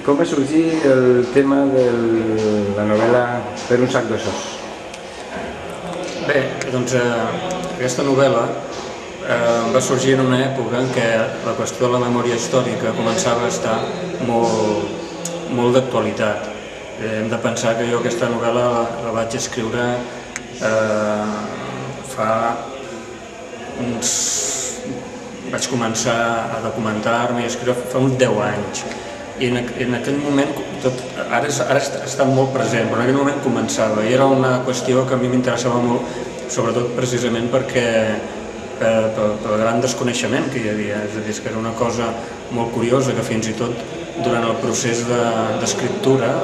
com va sorgir el tema de la novel·la Per un sac d'ossos? Bé, doncs aquesta novel·la va sorgir en una època en què la qüestió de la memòria històrica començava a estar molt d'actualitat. Hem de pensar que jo aquesta novel·la la vaig escriure vaig començar a documentar-me i a escriure fa uns 10 anys. I en aquell moment, ara està molt present, però en aquell moment començava i era una qüestió que a mi m'interessava molt, sobretot precisament perquè pel gran desconeixement que hi havia, és a dir, que era una cosa molt curiosa que fins i tot durant el procés d'escriptura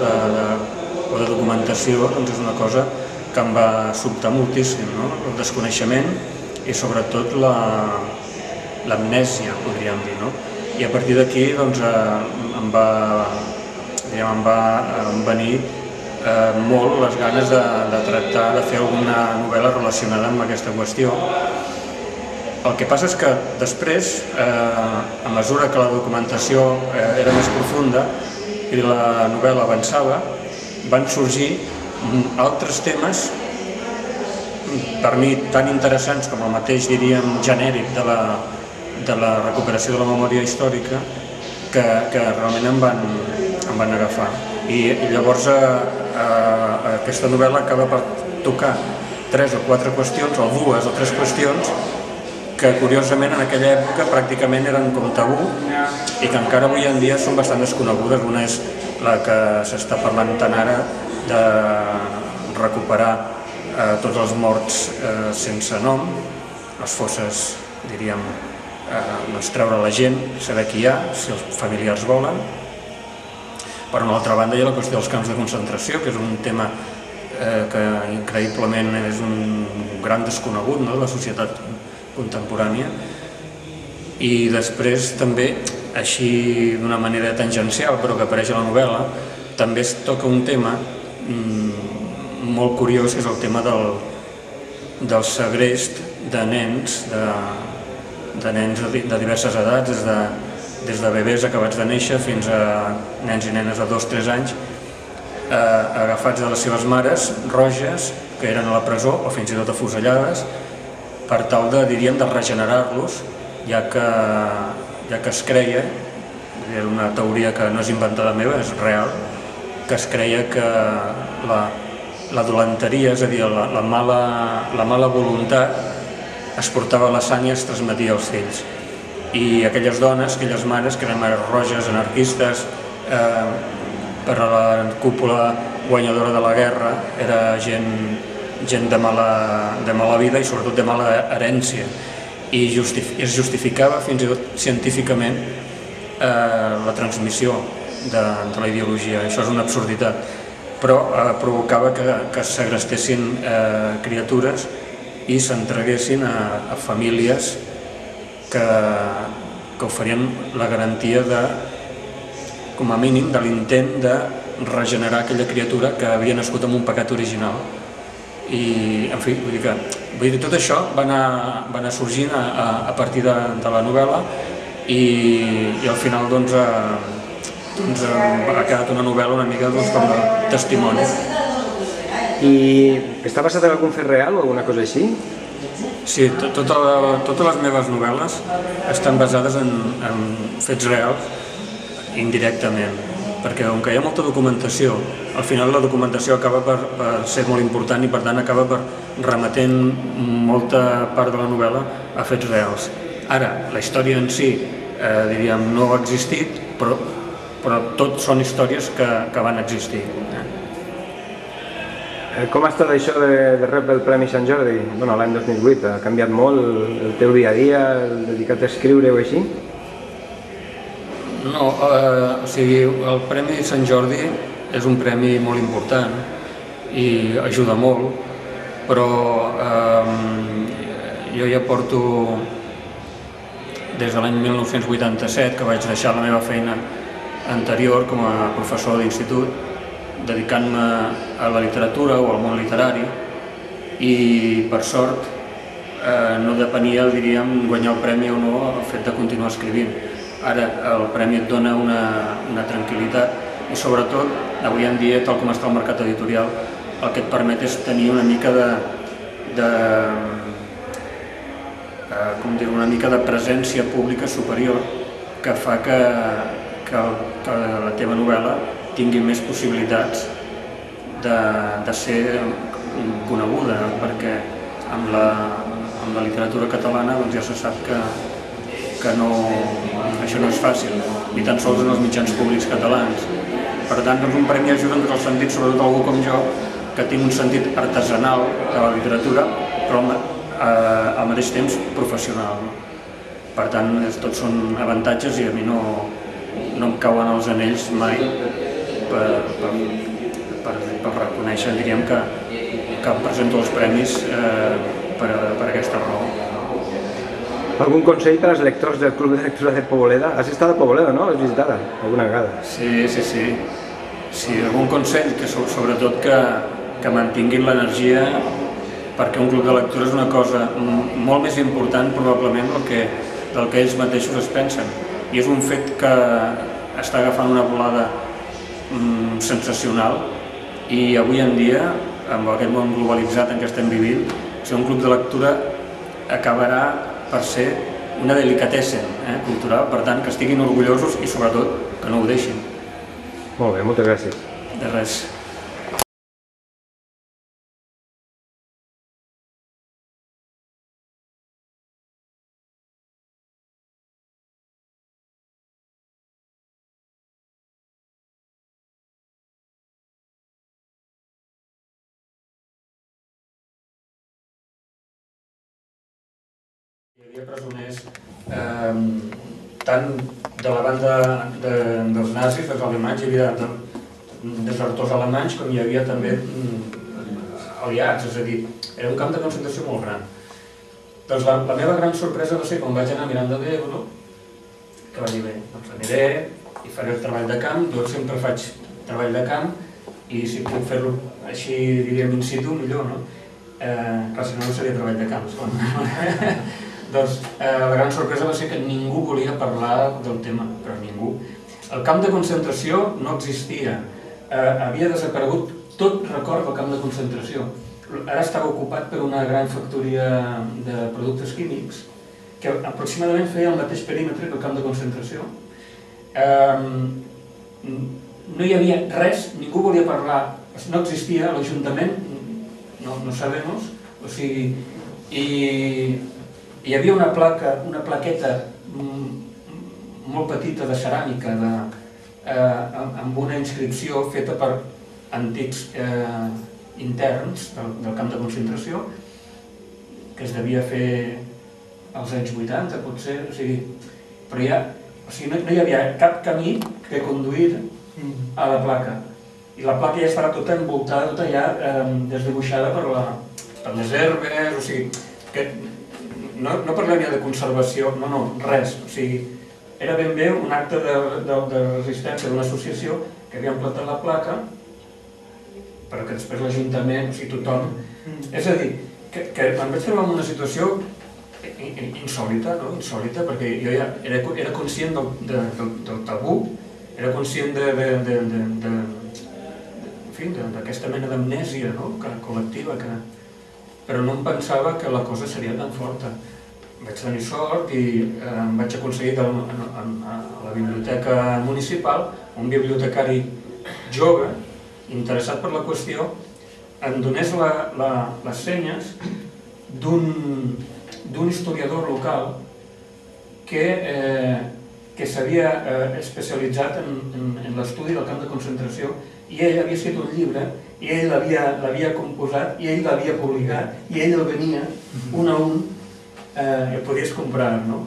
o de documentació és una cosa que em va sobtar moltíssim, el desconeixement i sobretot l'amnèsia, podríem dir. I a partir d'aquí em va venir molt les ganes de tractar, de fer alguna novel·la relacionada amb aquesta qüestió. El que passa és que després, a mesura que la documentació era més profunda i la novel·la avançava, van sorgir altres temes per mi tan interessants com el mateix, diríem, genèric de la recuperació de la memòria històrica que realment em van agafar. I llavors aquesta novel·la acaba per tocar 3 o 4 qüestions, o 2 o 3 qüestions que curiosament en aquella època pràcticament eren com tabú i que encara avui en dia són bastant desconegudes. Una és la que s'està parlant tant ara de recuperar tots els morts sense nom, les fosses, diríem, treure la gent, saber qui hi ha, si els familiars volen. Per una altra banda hi ha la qüestió dels camps de concentració, que és un tema que increïblement és un gran desconegut de la societat contemporània. I després també, així d'una manera tangencial, però que apareix a la novel·la, també es toca un tema molt curiós, que és el tema del segrest de nens, de nens de diverses edats, des de bebès acabats de néixer fins a nens i nenes de 2-3 anys, agafats de les seves mares roges, que eren a la presó o fins i tot afusellades, per tal de, diríem, de regenerar-los, ja que es creia, era una teoria que no és inventada meva, és real, que es creia que la dolenteria, és a dir, la mala voluntat es portava a la sang i es transmetia als fills. I aquelles dones, aquelles mares, que eren mares roges, anarquistes, per a la cúpula guanyadora de la guerra, era gent de mala vida i sobretot de mala herència. I es justificava fins i tot científicament la transmissió de la ideologia. Això és una absurditat, però provocava que es segrestessin criatures i s'entreguessin a famílies que oferien la garantia com a mínim, de l'intent de regenerar aquella criatura que havia nascut amb un pecat original. I, en fi, vull dir, tot això va anar sorgint a partir de la novel·la i al final ha quedat una novel·la una mica com de testimoni. I està basat en algun fet real o alguna cosa així? Sí, totes les meves novel·les estan basades en fets reals indirectament, perquè com que hi ha molta documentació, al final la documentació acaba per ser molt important i per tant acaba per remetent molta part de la novel·la a fets reals. Ara, la història en si, diríem, no ha existit, però tot són històries que van existir. Com ha estat això de rebre el Premi Sant Jordi? L'any 2008 ha canviat molt el teu dia a dia, el dedicat a escriure o així? No, o sigui, el Premi Sant Jordi és un premi molt important i ajuda molt, però jo ja porto des de l'any 1987, que vaig deixar la meva feina anterior com a professor d'institut, dedicant-me a la literatura o al món literari, i per sort no depenia, diríem, guanyar el premi o no el fet de continuar escrivint. Ara el premi et dona una tranquil·litat I sobretot, avui en dia, tal com està el mercat editorial, el que et permet és tenir una mica una mica de presència pública superior que fa que la teva novel·la tingui més possibilitats de ser coneguda, perquè amb la literatura catalana ja se sap que això no és fàcil, ni tan sols en els mitjans públics catalans. Per tant, un premi ajuda en tots els sentits, sobretot algú com jo, que tinc un sentit artesanal de la literatura, però al mateix temps professional. Per tant, tots són avantatges i a mi no em cauen els anells mai per reconèixer, diríem, que em presento els premis per aquesta raó. ¿Algún consell per als lectors del Club de Lectura de Poboleda? Has estat a Poboleda, no? L'has visitada alguna vegada? Sí, algun consell, que sobretot que mantinguin l'energia, perquè un club de lectura és una cosa molt més important probablement del que ells mateixos es pensen. I és un fet que està agafant una volada sensacional i avui en dia, amb aquest món globalitzat en què estem vivint, ser un club de lectura acabarà per ser una delicatessen cultural, per tant, que estiguin orgullosos i sobretot que no ho deixin. Molt bé, moltes gràcies. De res. Hi havia presoners tant de la banda dels nazis, dels alemanys, hi havia desertors alemanys, com hi havia també aliats, és a dir, era un camp de concentració molt gran. Doncs la meva gran sorpresa va ser quan vaig anar a Miranda de Ebro, que va dir, bé, doncs aniré i faré el treball de camp, jo sempre faig treball de camp i si puc fer-lo així, diríem, in situ, millor, no? Clar, si no, no seria treball de camp, esclar. Doncs la gran sorpresa va ser que ningú volia parlar del tema, però ningú. El camp de concentració no existia, havia desaparegut tot record del camp de concentració. Ara estava ocupat per una gran factoria de productes químics que aproximadament feia el mateix perímetre que el camp de concentració. No hi havia res, ningú volia parlar, no existia, l'Ajuntament, no sabem, o sigui, hi havia una plaqueta molt petita de ceràmica amb una inscripció feta per antics interns del camp de concentració que es devia fer als anys 80, potser, però no hi havia cap camí que conduir a la placa. I la placa ja estava tota envoltada, tota ja desdibuixada per les herbes, o sigui, que no parlem ja de conservació, no, res. O sigui, era ben bé un acte de resistència d'una associació que havien plantat la placa, però que després l'Ajuntament, o sigui, tothom... És a dir, que em vaig trobar en una situació insòlita, perquè jo ja era conscient del tabú, era conscient d'aquesta mena d'amnèsia col·lectiva, però no em pensava que la cosa seria tan forta. Vaig tenir sort i em vaig aconseguir a la biblioteca municipal, un bibliotecari jove, interessat per la qüestió, em donés les senyes d'un historiador local que s'havia especialitzat en l'estudi del camp de concentració i ell havia escrit un llibre i ell l'havia composat i ell l'havia publicat i ell el venia un a un i el podies comprar, no?